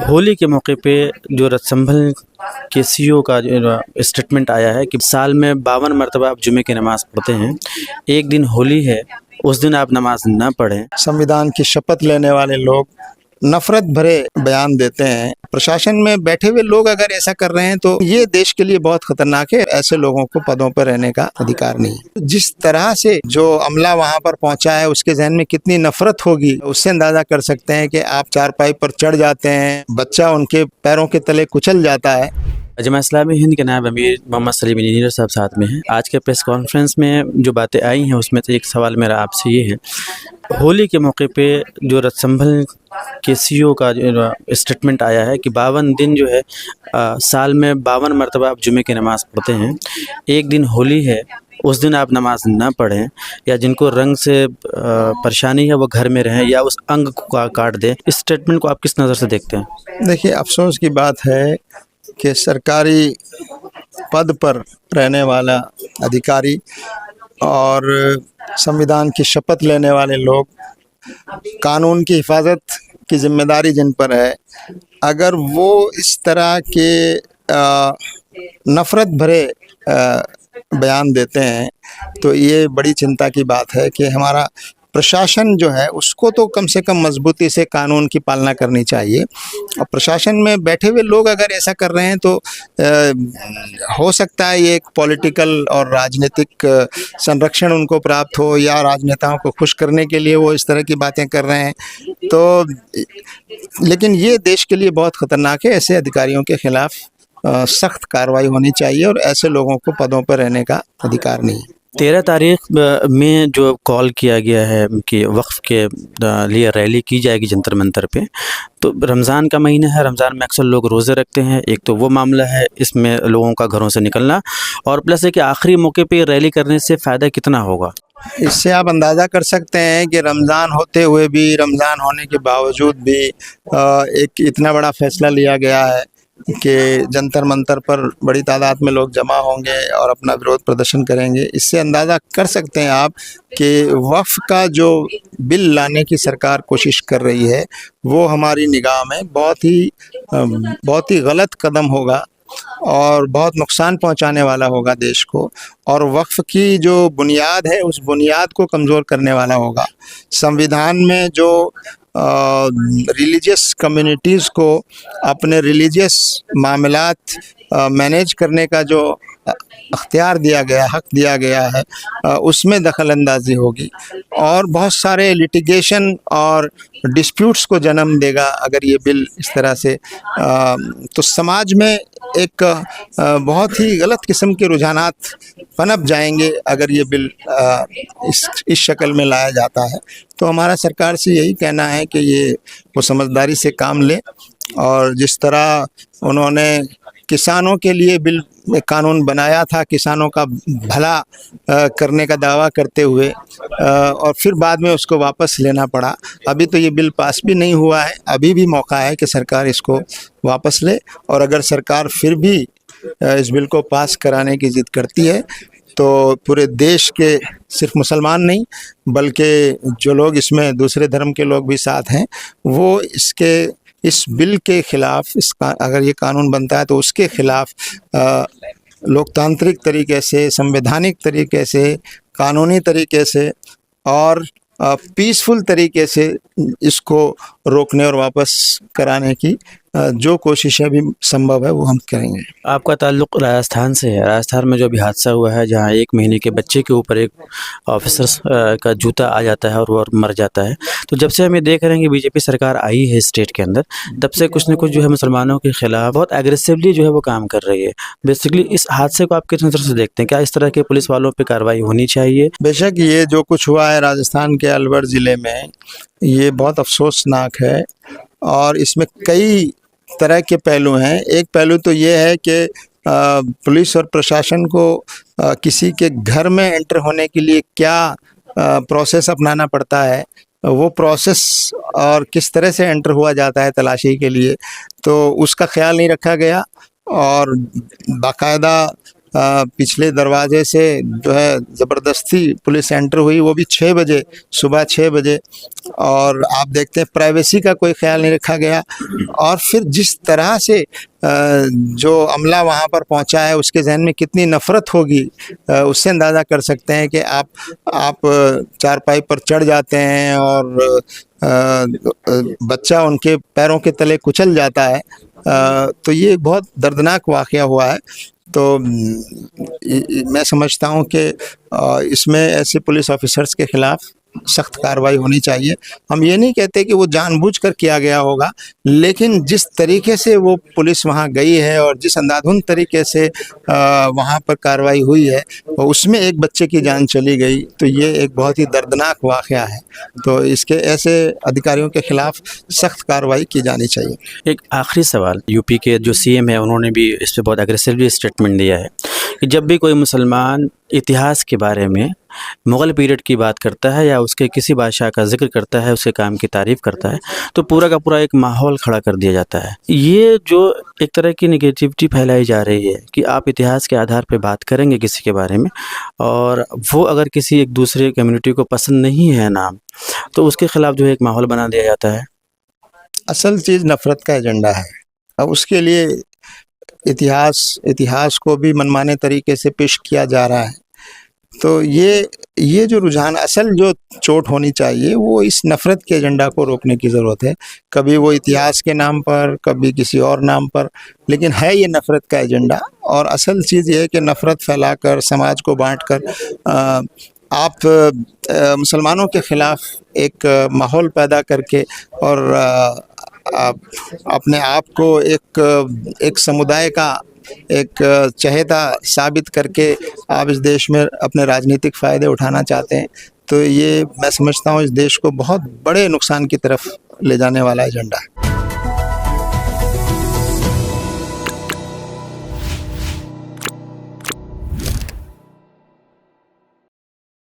होली के मौके पे जो रतसंभल के सीईओ का जो स्टेटमेंट आया है कि साल में 52 मरतबा आप जुमे की नमाज पढ़ते हैं, एक दिन होली है, उस दिन आप नमाज ना पढ़ें। संविधान की शपथ लेने वाले लोग नफरत भरे बयान देते हैं। प्रशासन में बैठे हुए लोग अगर ऐसा कर रहे हैं तो ये देश के लिए बहुत खतरनाक है। ऐसे लोगों को पदों पर रहने का अधिकार नहीं। जिस तरह से जो अमला वहां पर पहुंचा है उसके जहन में कितनी नफरत होगी, उससे अंदाजा कर सकते हैं कि आप चारपाई पर चढ़ जाते हैं, बच्चा उनके पैरों के तले कुचल जाता है। जमात इस्लामी हिंद के नायब अमीर मोहम्मद सलीम इंजीनियर साहब साथ में हैं। आज के प्रेस कॉन्फ्रेंस में जो बातें आई हैं उसमें से एक सवाल मेरा आपसे ये है, होली के मौके पे जो रतसंभल के सीईओ का जो स्टेटमेंट आया है कि 52 दिन जो है साल में 52 मरतबा आप जुमे की नमाज पढ़ते हैं, एक दिन होली है, उस दिन आप नमाज ना पढ़ें, या जिनको रंग से परेशानी है वो घर में रहें या उस अंग को काट दें। इस स्टेटमेंट को आप किस नज़र से देखते हैं? देखिए, अफसोस की बात है कि सरकारी पद पर रहने वाला अधिकारी और संविधान की शपथ लेने वाले लोग, कानून की हिफाजत की जिम्मेदारी जिन पर है, अगर वो इस तरह के नफरत भरे बयान देते हैं तो ये बड़ी चिंता की बात है कि हमारा प्रशासन जो है उसको तो कम से कम मजबूती से कानून की पालना करनी चाहिए। और प्रशासन में बैठे हुए लोग अगर ऐसा कर रहे हैं तो हो सकता है ये एक पॉलिटिकल और राजनीतिक संरक्षण उनको प्राप्त हो, या राजनेताओं को खुश करने के लिए वो इस तरह की बातें कर रहे हैं। तो लेकिन ये देश के लिए बहुत ख़तरनाक है। ऐसे अधिकारियों के खिलाफ सख्त कार्रवाई होनी चाहिए और ऐसे लोगों को पदों पर रहने का अधिकार नहीं। 13 तारीख में जो कॉल किया गया है कि वक्फ के लिए रैली की जाएगी जंतर मंतर पे, तो रमज़ान का महीना है, रमज़ान में अक्सर लोग रोज़े रखते हैं। एक तो वो मामला है, इसमें लोगों का घरों से निकलना, और प्लस है कि आखिरी मौके पे रैली करने से फ़ायदा कितना होगा। इससे आप अंदाज़ा कर सकते हैं कि रमज़ान होते हुए भी, रमज़ान होने के बावजूद भी एक इतना बड़ा फैसला लिया गया है कि जंतर मंतर पर बड़ी तादाद में लोग जमा होंगे और अपना विरोध प्रदर्शन करेंगे। इससे अंदाज़ा कर सकते हैं आप कि वक्फ का जो बिल लाने की सरकार कोशिश कर रही है वो हमारी निगाह में बहुत ही गलत कदम होगा और बहुत नुकसान पहुंचाने वाला होगा देश को, और वक्फ की जो बुनियाद है उस बुनियाद को कमज़ोर करने वाला होगा। संविधान में जो रिलीजियस कम्युनिटीज़ को अपने रिलीजियस मामलात मैनेज करने का जो अख्तियार दिया गया, हक दिया गया है, उसमें दखल अंदाजी होगी और बहुत सारे लिटिगेशन और डिस्प्यूट्स को जन्म देगा अगर ये बिल इस तरह से। तो समाज में एक बहुत ही गलत किस्म के रुझानात पनप जाएंगे अगर ये बिल इस शक्ल में लाया जाता है। तो हमारा सरकार से यही कहना है कि ये वो समझदारी से काम ले, और जिस तरह उन्होंने किसानों के लिए बिल कानून बनाया था, किसानों का भला करने का दावा करते हुए, और फिर बाद में उसको वापस लेना पड़ा। अभी तो ये बिल पास भी नहीं हुआ है, अभी भी मौका है कि सरकार इसको वापस ले, और अगर सरकार फिर भी इस बिल को पास कराने की जिद करती है तो पूरे देश के सिर्फ मुसलमान नहीं बल्कि जो लोग इसमें दूसरे धर्म के लोग भी साथ हैं, वो इस बिल के ख़िलाफ़, अगर ये कानून बनता है तो उसके ख़िलाफ़ लोकतांत्रिक तरीके से, संवैधानिक तरीके से, कानूनी तरीके से और पीसफुल तरीके से इसको रोकने और वापस कराने की जो कोशिशें भी संभव है वो हम करेंगे। आपका ताल्लुक़ राजस्थान से है। राजस्थान में जो अभी हादसा हुआ है जहां 1 महीने के बच्चे के ऊपर एक ऑफिसर का जूता आ जाता है और वो मर जाता है, तो जब से हम ये देख रहे हैं कि बीजेपी सरकार आई है स्टेट के अंदर, तब से कुछ न कुछ जो है मुसलमानों के ख़िलाफ़ बहुत एग्रेसिवली जो है वो काम कर रही है। बेसिकली इस हादसे को आप किस नज़र से देखते हैं? क्या इस तरह के पुलिस वालों पर कार्रवाई होनी चाहिए? बेशक ये जो कुछ हुआ है राजस्थान के अलवर ज़िले में, ये बहुत अफसोसनाक है और इसमें कई तरह के पहलू हैं। एक पहलू तो ये है कि पुलिस और प्रशासन को किसी के घर में एंटर होने के लिए क्या प्रोसेस अपनाना पड़ता है, वो प्रोसेस और किस तरह से एंटर हुआ जाता है तलाशी के लिए, तो उसका ख्याल नहीं रखा गया और बाकायदा पिछले दरवाजे से जो है ज़बरदस्ती पुलिस एंटर हुई, वो भी 6 बजे, सुबह 6 बजे। और आप देखते हैं प्राइवेसी का कोई ख्याल नहीं रखा गया। और फिर जिस तरह से जो अमला वहाँ पर पहुँचा है उसके जहन में कितनी नफ़रत होगी, उससे अंदाज़ा कर सकते हैं कि आप चारपाई पर चढ़ जाते हैं और बच्चा उनके पैरों के तले कुचल जाता है। तो ये बहुत दर्दनाक वाक़या हुआ है। तो मैं समझता हूँ कि इसमें ऐसे पुलिस ऑफिसर्स के ख़िलाफ़ सख्त कार्रवाई होनी चाहिए। हम ये नहीं कहते कि वो जानबूझकर किया गया होगा, लेकिन जिस तरीके से वो पुलिस वहाँ गई है और जिस अंधाधुंध तरीके से वहाँ पर कार्रवाई हुई है, उसमें एक बच्चे की जान चली गई, तो ये एक बहुत ही दर्दनाक वाक़या है। तो इसके ऐसे अधिकारियों के ख़िलाफ़ सख्त कार्रवाई की जानी चाहिए। एक आखिरी सवाल, यूपी के जो सीएम है उन्होंने भी इस पे बहुत एग्रेसिवली स्टेटमेंट दिया है कि जब भी कोई मुसलमान इतिहास के बारे में मुग़ल पीरियड की बात करता है या उसके किसी बादशाह का जिक्र करता है, उसके काम की तारीफ़ करता है, तो पूरा का पूरा एक माहौल खड़ा कर दिया जाता है। ये जो एक तरह की नेगेटिविटी फैलाई जा रही है कि आप इतिहास के आधार पे बात करेंगे किसी के बारे में, और वो अगर किसी एक दूसरे कम्युनिटी को पसंद नहीं है नाम, तो उसके ख़िलाफ़ जो है एक माहौल बना दिया जाता है। असल चीज़ नफ़रत का एजेंडा है। अब उसके लिए इतिहास को भी मनमाने तरीके से पेश किया जा रहा है। तो ये जो रुझान, असल जो चोट होनी चाहिए वो इस नफ़रत के एजेंडा को रोकने की ज़रूरत है। कभी वो इतिहास के नाम पर, कभी किसी और नाम पर, लेकिन है ये नफ़रत का एजेंडा। और असल चीज़ ये है कि नफ़रत फैलाकर, समाज को बांटकर आप मुसलमानों के ख़िलाफ़ एक माहौल पैदा करके और आप अपने आप को एक समुदाय का एक चहेता साबित करके आप इस देश में अपने राजनीतिक फ़ायदे उठाना चाहते हैं, तो ये मैं समझता हूँ इस देश को बहुत बड़े नुकसान की तरफ ले जाने वाला एजेंडा है।